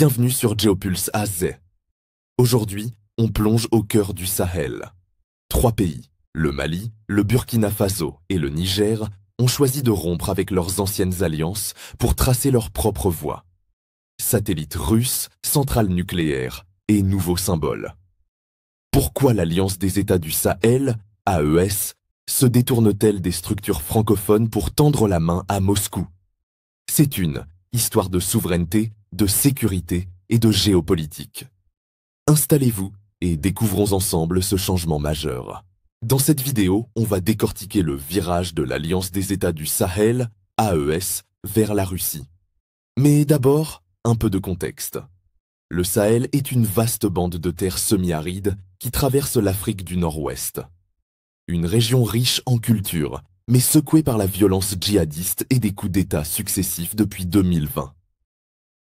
Bienvenue sur Géopulse AZ. Aujourd'hui, on plonge au cœur du Sahel. Trois pays, le Mali, le Burkina Faso et le Niger, ont choisi de rompre avec leurs anciennes alliances pour tracer leur propre voie. Satellites russes, centrales nucléaires et nouveaux symboles. Pourquoi l'Alliance des États du Sahel, AES, se détourne-t-elle des structures francophones pour tendre la main à Moscou? C'est une histoire de souveraineté, de sécurité et de géopolitique. Installez-vous et découvrons ensemble ce changement majeur. Dans cette vidéo, on va décortiquer le virage de l'Alliance des États du Sahel, AES, vers la Russie. Mais d'abord, un peu de contexte. Le Sahel est une vaste bande de terre semi-aride qui traverse l'Afrique du Nord-Ouest. Une région riche en culture, mais secouée par la violence djihadiste et des coups d'État successifs depuis 2020.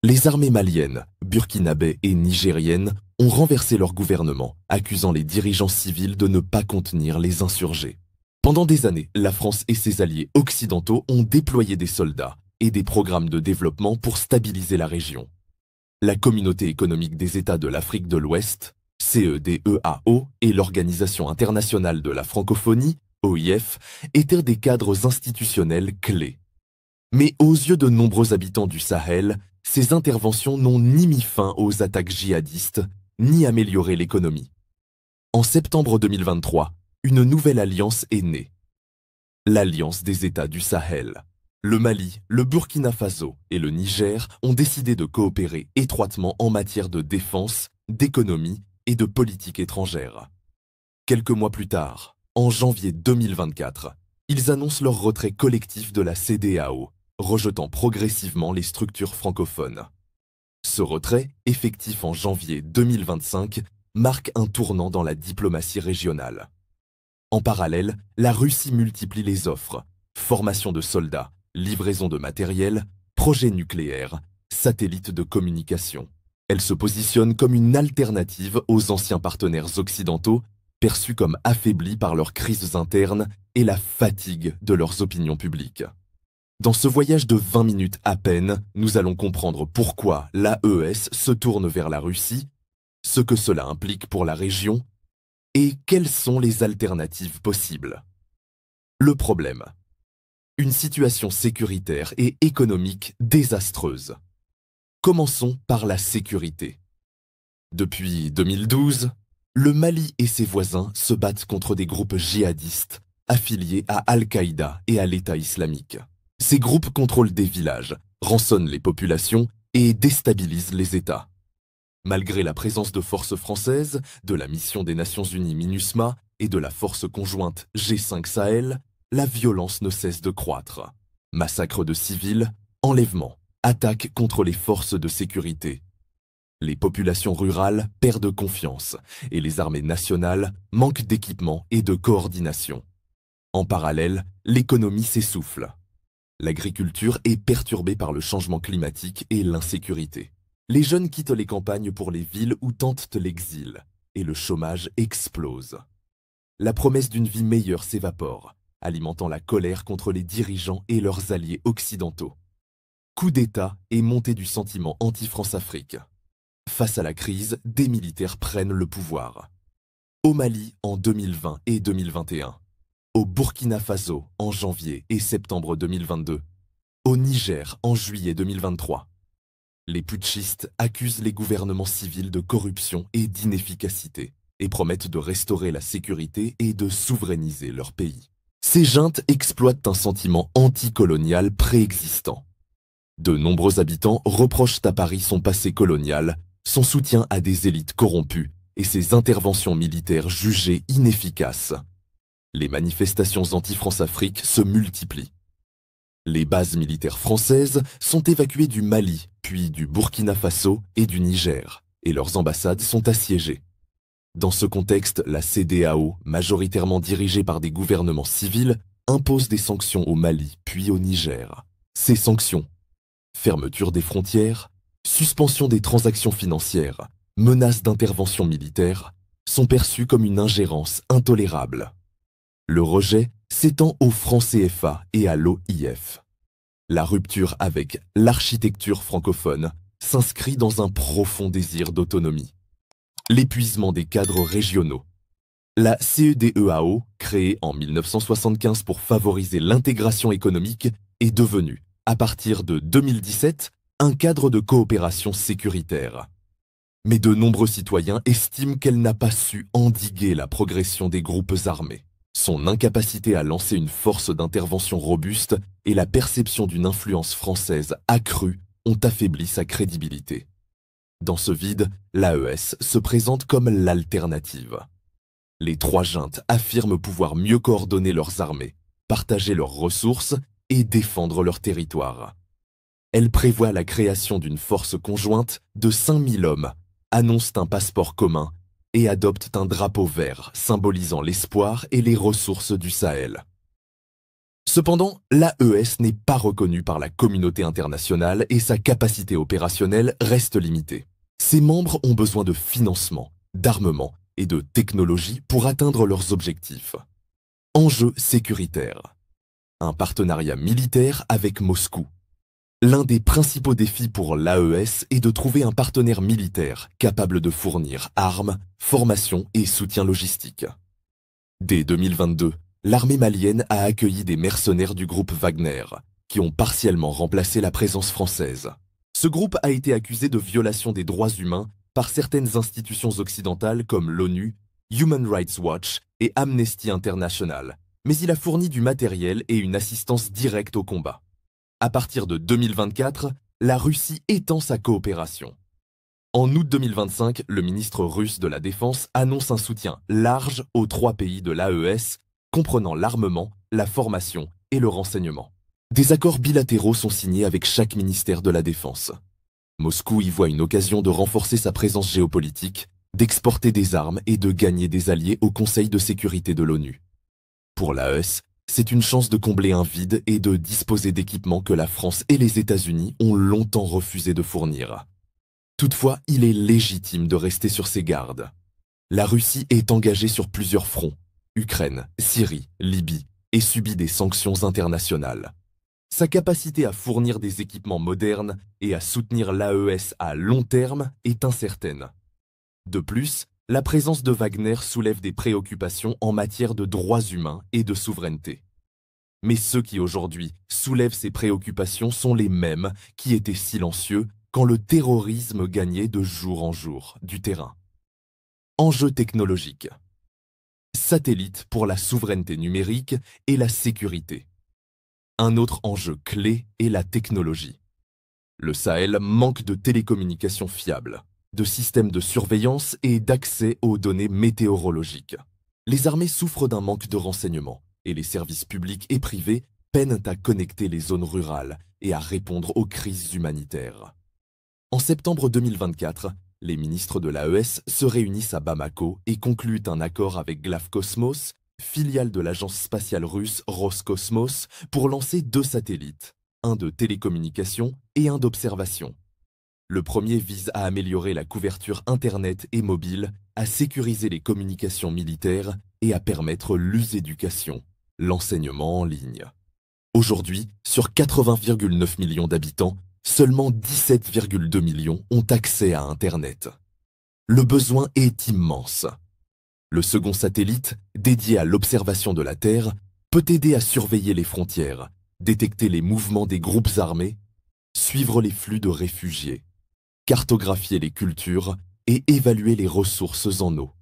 Les armées maliennes, burkinabais et nigériennes ont renversé leur gouvernement, accusant les dirigeants civils de ne pas contenir les insurgés. Pendant des années, la France et ses alliés occidentaux ont déployé des soldats et des programmes de développement pour stabiliser la région. La Communauté économique des États de l'Afrique de l'Ouest, CEDEAO, et l'Organisation internationale de la francophonie, OIF, étaient des cadres institutionnels clés. Mais aux yeux de nombreux habitants du Sahel, ces interventions n'ont ni mis fin aux attaques djihadistes, ni amélioré l'économie. En septembre 2023, une nouvelle alliance est née. L'Alliance des États du Sahel. Le Mali, le Burkina Faso et le Niger ont décidé de coopérer étroitement en matière de défense, d'économie et de politique étrangère. Quelques mois plus tard, en janvier 2024, ils annoncent leur retrait collectif de la CEDEAO, rejetant progressivement les structures francophones. Ce retrait, effectif en janvier 2025, marque un tournant dans la diplomatie régionale. En parallèle, la Russie multiplie les offres, formation de soldats, livraison de matériel, projets nucléaires, satellites de communication. Elle se positionne comme une alternative aux anciens partenaires occidentaux, perçus comme affaiblis par leurs crises internes et la fatigue de leurs opinions publiques. Dans ce voyage de 20 minutes à peine, nous allons comprendre pourquoi l'AES se tourne vers la Russie, ce que cela implique pour la région et quelles sont les alternatives possibles. Le problème. Une situation sécuritaire et économique désastreuse. Commençons par la sécurité. Depuis 2012, le Mali et ses voisins se battent contre des groupes djihadistes affiliés à Al-Qaïda et à l'État islamique. Ces groupes contrôlent des villages, rançonnent les populations et déstabilisent les États. Malgré la présence de forces françaises, de la mission des Nations Unies MINUSMA et de la force conjointe G5 Sahel, la violence ne cesse de croître. Massacres de civils, enlèvements, attaques contre les forces de sécurité. Les populations rurales perdent confiance et les armées nationales manquent d'équipement et de coordination. En parallèle, l'économie s'essouffle. L'agriculture est perturbée par le changement climatique et l'insécurité. Les jeunes quittent les campagnes pour les villes ou tentent l'exil, et le chômage explose. La promesse d'une vie meilleure s'évapore, alimentant la colère contre les dirigeants et leurs alliés occidentaux. Coup d'État et montée du sentiment anti-France-Afrique. Face à la crise, des militaires prennent le pouvoir. Au Mali en 2020 et 2021. Au Burkina Faso en janvier et septembre 2022, au Niger en juillet 2023. Les putschistes accusent les gouvernements civils de corruption et d'inefficacité et promettent de restaurer la sécurité et de souverainiser leur pays. Ces juntes exploitent un sentiment anticolonial préexistant. De nombreux habitants reprochent à Paris son passé colonial, son soutien à des élites corrompues et ses interventions militaires jugées inefficaces. Les manifestations anti-France-Afrique se multiplient. Les bases militaires françaises sont évacuées du Mali, puis du Burkina Faso et du Niger, et leurs ambassades sont assiégées. Dans ce contexte, la CEDEAO, majoritairement dirigée par des gouvernements civils, impose des sanctions au Mali, puis au Niger. Ces sanctions, fermeture des frontières, suspension des transactions financières, menaces d'intervention militaire, sont perçues comme une ingérence intolérable. Le rejet s'étend au franc CFA et à l'OIF. La rupture avec l'architecture francophone s'inscrit dans un profond désir d'autonomie. L'épuisement des cadres régionaux. La CEDEAO, créée en 1975 pour favoriser l'intégration économique, est devenue, à partir de 2017, un cadre de coopération sécuritaire. Mais de nombreux citoyens estiment qu'elle n'a pas su endiguer la progression des groupes armés. Son incapacité à lancer une force d'intervention robuste et la perception d'une influence française accrue ont affaibli sa crédibilité. Dans ce vide, l'AES se présente comme l'alternative. Les trois juntes affirment pouvoir mieux coordonner leurs armées, partager leurs ressources et défendre leur territoire. Elles prévoient la création d'une force conjointe de 5000 hommes, annoncent un passeport commun et adoptent un drapeau vert symbolisant l'espoir et les ressources du Sahel. Cependant, l'AES n'est pas reconnue par la communauté internationale et sa capacité opérationnelle reste limitée. Ses membres ont besoin de financement, d'armement et de technologie pour atteindre leurs objectifs. Enjeux sécuritaires. Un partenariat militaire avec Moscou. L'un des principaux défis pour l'AES est de trouver un partenaire militaire capable de fournir armes, formation et soutien logistique. Dès 2022, l'armée malienne a accueilli des mercenaires du groupe Wagner, qui ont partiellement remplacé la présence française. Ce groupe a été accusé de violation des droits humains par certaines institutions occidentales comme l'ONU, Human Rights Watch et Amnesty International, mais il a fourni du matériel et une assistance directe au combat. À partir de 2024, la Russie étend sa coopération. En août 2025, le ministre russe de la Défense annonce un soutien large aux 3 pays de l'AES, comprenant l'armement, la formation et le renseignement. Des accords bilatéraux sont signés avec chaque ministère de la Défense. Moscou y voit une occasion de renforcer sa présence géopolitique, d'exporter des armes et de gagner des alliés au Conseil de sécurité de l'ONU. Pour l'AES, c'est une chance de combler un vide et de disposer d'équipements que la France et les États-Unis ont longtemps refusé de fournir. Toutefois, il est légitime de rester sur ses gardes. La Russie est engagée sur plusieurs fronts, Ukraine, Syrie, Libye, et subit des sanctions internationales. Sa capacité à fournir des équipements modernes et à soutenir l'AES à long terme est incertaine. De plus, la présence de Wagner soulève des préoccupations en matière de droits humains et de souveraineté. Mais ceux qui aujourd'hui soulèvent ces préoccupations sont les mêmes qui étaient silencieux quand le terrorisme gagnait de jour en jour du terrain. Enjeux technologiques. Satellites pour la souveraineté numérique et la sécurité. Un autre enjeu clé est la technologie. Le Sahel manque de télécommunications fiables, de systèmes de surveillance et d'accès aux données météorologiques. Les armées souffrent d'un manque de renseignements et les services publics et privés peinent à connecter les zones rurales et à répondre aux crises humanitaires. En septembre 2024, les ministres de l'AES se réunissent à Bamako et concluent un accord avec Glavkosmos, filiale de l'agence spatiale russe Roscosmos, pour lancer 2 satellites, un de télécommunication et un d'observation. Le premier vise à améliorer la couverture Internet et mobile, à sécuriser les communications militaires et à permettre l'uséducation, l'enseignement en ligne. Aujourd'hui, sur 80,9 millions d'habitants, seulement 17,2 millions ont accès à Internet. Le besoin est immense. Le second satellite, dédié à l'observation de la Terre, peut aider à surveiller les frontières, détecter les mouvements des groupes armés, suivre les flux de réfugiés, cartographier les cultures et évaluer les ressources en eau.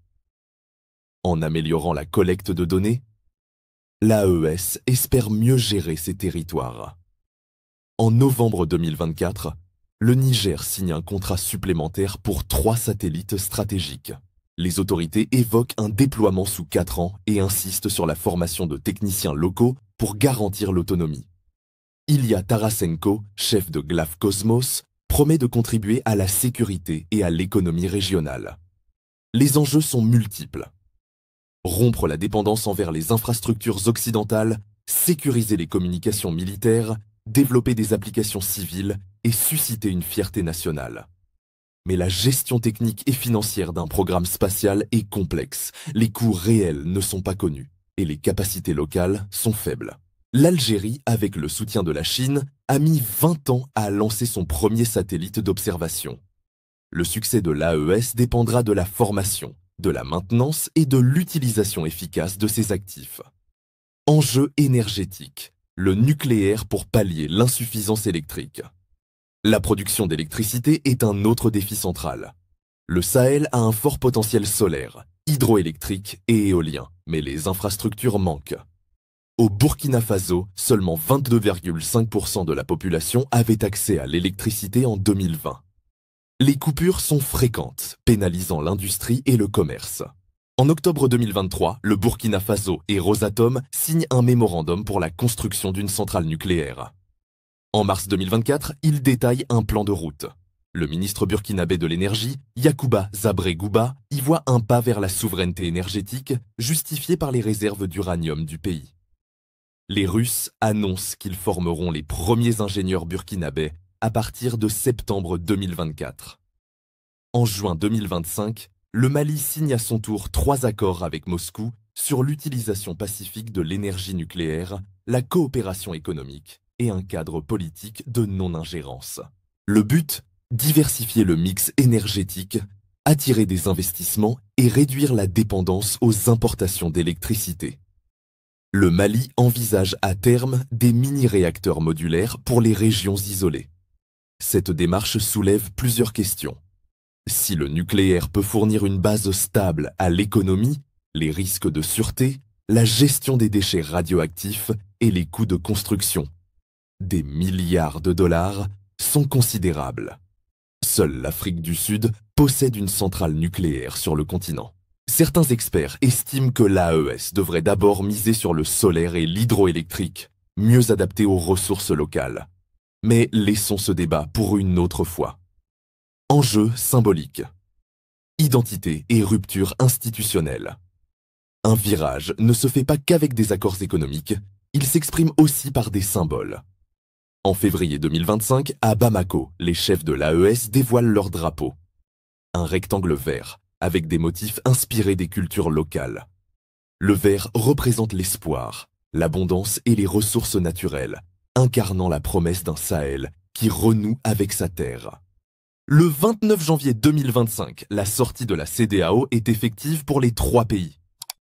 En améliorant la collecte de données, l'AES espère mieux gérer ses territoires. En novembre 2024, le Niger signe un contrat supplémentaire pour 3 satellites stratégiques. Les autorités évoquent un déploiement sous 4 ans et insistent sur la formation de techniciens locaux pour garantir l'autonomie. Ilya Tarasenko, chef de Glavkosmos, promet de contribuer à la sécurité et à l'économie régionale. Les enjeux sont multiples. Rompre la dépendance envers les infrastructures occidentales, sécuriser les communications militaires, développer des applications civiles et susciter une fierté nationale. Mais la gestion technique et financière d'un programme spatial est complexe, les coûts réels ne sont pas connus et les capacités locales sont faibles. L'Algérie, avec le soutien de la Chine, a mis 20 ans à lancer son premier satellite d'observation. Le succès de l'AES dépendra de la formation, de la maintenance et de l'utilisation efficace de ses actifs. Enjeu énergétique, le nucléaire pour pallier l'insuffisance électrique. La production d'électricité est un autre défi central. Le Sahel a un fort potentiel solaire, hydroélectrique et éolien, mais les infrastructures manquent. Au Burkina Faso, seulement 22,5% de la population avait accès à l'électricité en 2020. Les coupures sont fréquentes, pénalisant l'industrie et le commerce. En octobre 2023, le Burkina Faso et Rosatom signent un mémorandum pour la construction d'une centrale nucléaire. En mars 2024, ils détaillent un plan de route. Le ministre burkinabé de l'énergie, Yacouba Zabré Gouba, y voit un pas vers la souveraineté énergétique, justifié par les réserves d'uranium du pays. Les Russes annoncent qu'ils formeront les premiers ingénieurs burkinabés à partir de septembre 2024. En juin 2025, le Mali signe à son tour 3 accords avec Moscou sur l'utilisation pacifique de l'énergie nucléaire, la coopération économique et un cadre politique de non-ingérence. Le but ? Diversifier le mix énergétique, attirer des investissements et réduire la dépendance aux importations d'électricité. Le Mali envisage à terme des mini-réacteurs modulaires pour les régions isolées. Cette démarche soulève plusieurs questions. Si le nucléaire peut fournir une base stable à l'économie, les risques de sûreté, la gestion des déchets radioactifs et les coûts de construction, des milliards de dollars, sont considérables. Seule l'Afrique du Sud possède une centrale nucléaire sur le continent. Certains experts estiment que l'AES devrait d'abord miser sur le solaire et l'hydroélectrique, mieux adaptés aux ressources locales. Mais laissons ce débat pour une autre fois. Enjeu symbolique. Identité et rupture institutionnelle. Un virage ne se fait pas qu'avec des accords économiques, il s'exprime aussi par des symboles. En février 2025, à Bamako, les chefs de l'AES dévoilent leur drapeau. Un rectangle vert, avec des motifs inspirés des cultures locales. Le vert représente l'espoir, l'abondance et les ressources naturelles, incarnant la promesse d'un Sahel qui renoue avec sa terre. Le 29 janvier 2025, la sortie de la CEDEAO est effective pour les 3 pays.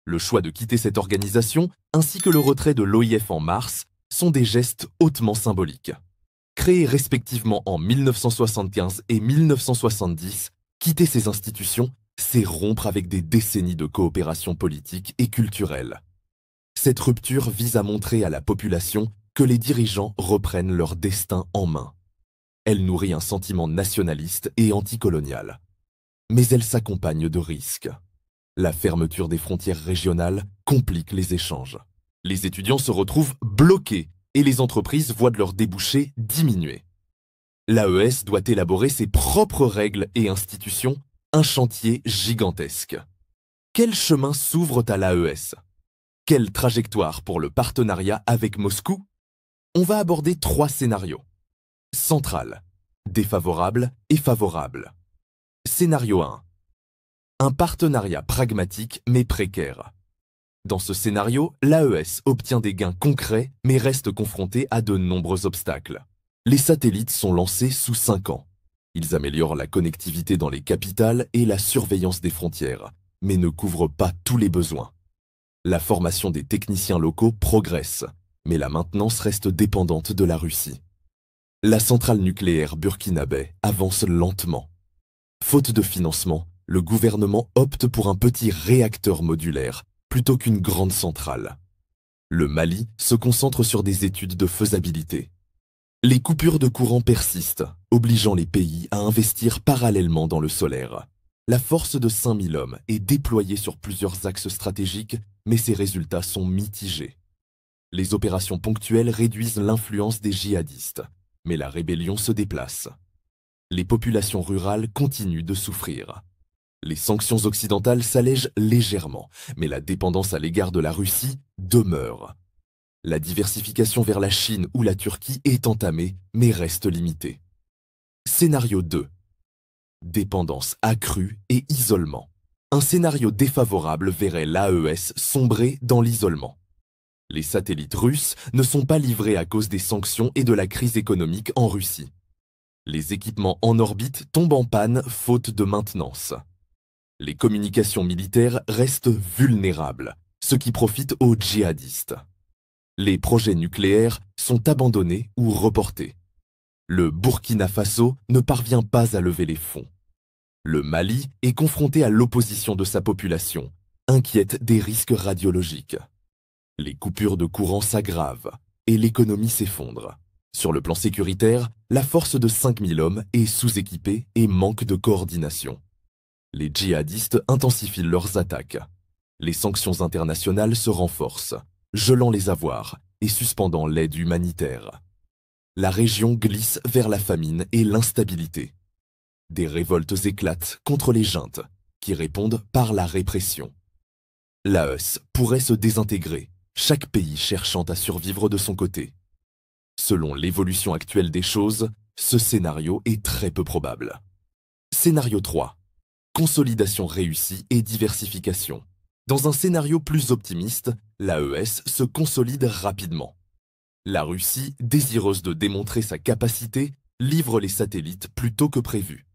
Le choix de quitter cette organisation, ainsi que le retrait de l'OIF en mars, sont des gestes hautement symboliques. Créés respectivement en 1975 et 1970, quitter ces institutions, c'est rompre avec des décennies de coopération politique et culturelle. Cette rupture vise à montrer à la population que les dirigeants reprennent leur destin en main. Elle nourrit un sentiment nationaliste et anticolonial. Mais elle s'accompagne de risques. La fermeture des frontières régionales complique les échanges. Les étudiants se retrouvent bloqués et les entreprises voient de leurs débouchés diminuer. L'AES doit élaborer ses propres règles et institutions, un chantier gigantesque. Quels chemins s'ouvrent à l'AES? Quelle trajectoire pour le partenariat avec Moscou? On va aborder 3 scénarios. Central, défavorable et favorable. Scénario 1. Un partenariat pragmatique mais précaire. Dans ce scénario, l'AES obtient des gains concrets mais reste confrontée à de nombreux obstacles. Les satellites sont lancés sous 5 ans. Ils améliorent la connectivité dans les capitales et la surveillance des frontières, mais ne couvrent pas tous les besoins. La formation des techniciens locaux progresse, mais la maintenance reste dépendante de la Russie. La centrale nucléaire burkinabé avance lentement. Faute de financement, le gouvernement opte pour un petit réacteur modulaire plutôt qu'une grande centrale. Le Mali se concentre sur des études de faisabilité. Les coupures de courant persistent, obligeant les pays à investir parallèlement dans le solaire. La force de 5000 hommes est déployée sur plusieurs axes stratégiques, mais ses résultats sont mitigés. Les opérations ponctuelles réduisent l'influence des djihadistes, mais la rébellion se déplace. Les populations rurales continuent de souffrir. Les sanctions occidentales s'allègent légèrement, mais la dépendance à l'égard de la Russie demeure. La diversification vers la Chine ou la Turquie est entamée, mais reste limitée. Scénario 2. Dépendance accrue et isolement. Un scénario défavorable verrait l'AES sombrer dans l'isolement. Les satellites russes ne sont pas livrés à cause des sanctions et de la crise économique en Russie. Les équipements en orbite tombent en panne faute de maintenance. Les communications militaires restent vulnérables, ce qui profite aux djihadistes. Les projets nucléaires sont abandonnés ou reportés. Le Burkina Faso ne parvient pas à lever les fonds. Le Mali est confronté à l'opposition de sa population, inquiète des risques radiologiques. Les coupures de courant s'aggravent et l'économie s'effondre. Sur le plan sécuritaire, la force de 5000 hommes est sous-équipée et manque de coordination. Les djihadistes intensifient leurs attaques. Les sanctions internationales se renforcent, gelant les avoirs et suspendant l'aide humanitaire. La région glisse vers la famine et l'instabilité. Des révoltes éclatent contre les juntes, qui répondent par la répression. L'AES pourrait se désintégrer, chaque pays cherchant à survivre de son côté. Selon l'évolution actuelle des choses, ce scénario est très peu probable. Scénario 3. Consolidation réussie et diversification. Dans un scénario plus optimiste, l'AES se consolide rapidement. La Russie, désireuse de démontrer sa capacité, livre les satellites plus tôt que prévu.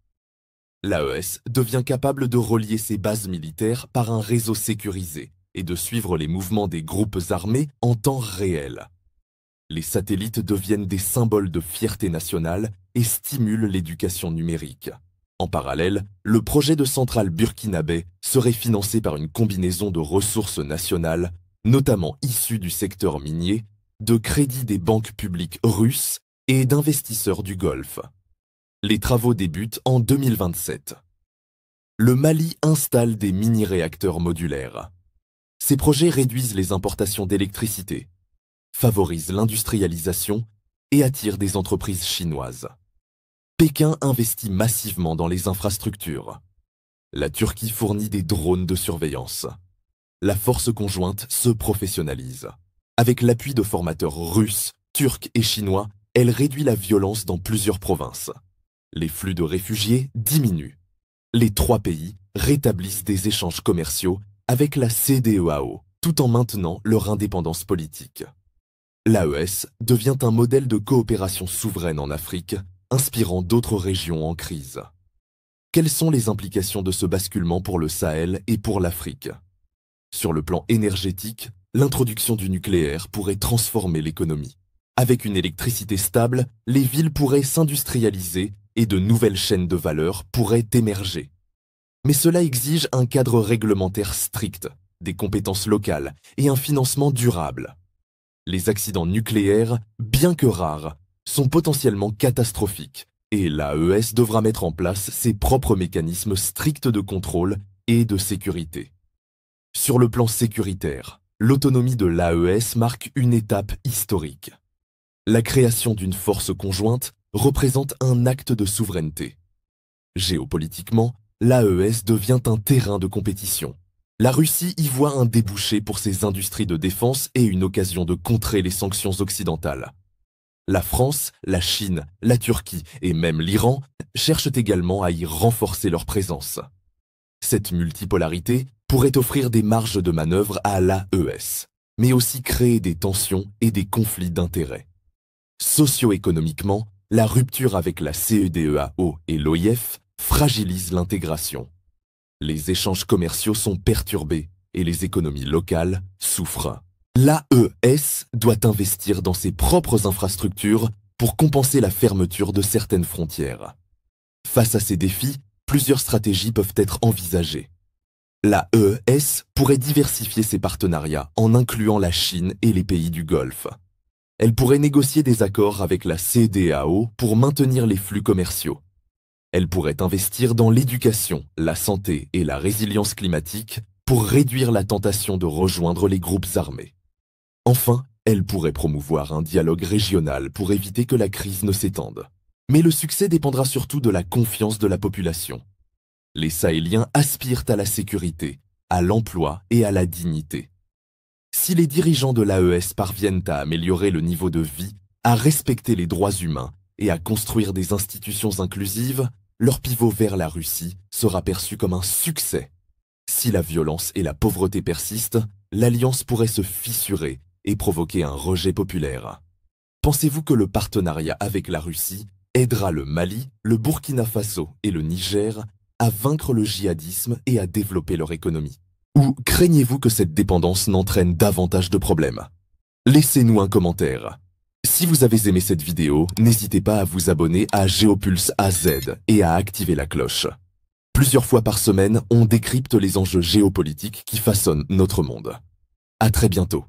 L'AES devient capable de relier ses bases militaires par un réseau sécurisé et de suivre les mouvements des groupes armés en temps réel. Les satellites deviennent des symboles de fierté nationale et stimulent l'éducation numérique. En parallèle, le projet de centrale burkinabé serait financé par une combinaison de ressources nationales, notamment issues du secteur minier, de crédits des banques publiques russes et d'investisseurs du Golfe. Les travaux débutent en 2027. Le Mali installe des mini-réacteurs modulaires. Ces projets réduisent les importations d'électricité, favorisent l'industrialisation et attirent des entreprises chinoises. Pékin investit massivement dans les infrastructures. La Turquie fournit des drones de surveillance. La force conjointe se professionnalise. Avec l'appui de formateurs russes, turcs et chinois, elle réduit la violence dans plusieurs provinces. Les flux de réfugiés diminuent. Les trois pays rétablissent des échanges commerciaux avec la CEDEAO, tout en maintenant leur indépendance politique. L'AES devient un modèle de coopération souveraine en Afrique, inspirant d'autres régions en crise. Quelles sont les implications de ce basculement pour le Sahel et pour l'Afrique? Sur le plan énergétique, l'introduction du nucléaire pourrait transformer l'économie. Avec une électricité stable, les villes pourraient s'industrialiser et de nouvelles chaînes de valeur pourraient émerger. Mais cela exige un cadre réglementaire strict, des compétences locales et un financement durable. Les accidents nucléaires, bien que rares, sont potentiellement catastrophiques et l'AES devra mettre en place ses propres mécanismes stricts de contrôle et de sécurité. Sur le plan sécuritaire, l'autonomie de l'AES marque une étape historique. La création d'une force conjointe représente un acte de souveraineté. Géopolitiquement, l'AES devient un terrain de compétition. La Russie y voit un débouché pour ses industries de défense et une occasion de contrer les sanctions occidentales. La France, la Chine, la Turquie et même l'Iran cherchent également à y renforcer leur présence. Cette multipolarité pourrait offrir des marges de manœuvre à l'AES, mais aussi créer des tensions et des conflits d'intérêts. Socio-économiquement, la rupture avec la CEDEAO et l'OIF fragilise l'intégration. Les échanges commerciaux sont perturbés et les économies locales souffrent. L'AES doit investir dans ses propres infrastructures pour compenser la fermeture de certaines frontières. Face à ces défis, plusieurs stratégies peuvent être envisagées. L'AES pourrait diversifier ses partenariats en incluant la Chine et les pays du Golfe. Elle pourrait négocier des accords avec la CEDEAO pour maintenir les flux commerciaux. Elle pourrait investir dans l'éducation, la santé et la résilience climatique pour réduire la tentation de rejoindre les groupes armés. Enfin, elle pourrait promouvoir un dialogue régional pour éviter que la crise ne s'étende. Mais le succès dépendra surtout de la confiance de la population. Les Sahéliens aspirent à la sécurité, à l'emploi et à la dignité. Si les dirigeants de l'AES parviennent à améliorer le niveau de vie, à respecter les droits humains et à construire des institutions inclusives, leur pivot vers la Russie sera perçu comme un succès. Si la violence et la pauvreté persistent, l'alliance pourrait se fissurer et provoquer un rejet populaire. Pensez-vous que le partenariat avec la Russie aidera le Mali, le Burkina Faso et le Niger à vaincre le djihadisme et à développer leur économie? Ou craignez-vous que cette dépendance n'entraîne davantage de problèmes? Laissez-nous un commentaire. Si vous avez aimé cette vidéo, n'hésitez pas à vous abonner à Géopulse AZ et à activer la cloche. Plusieurs fois par semaine, on décrypte les enjeux géopolitiques qui façonnent notre monde. À très bientôt.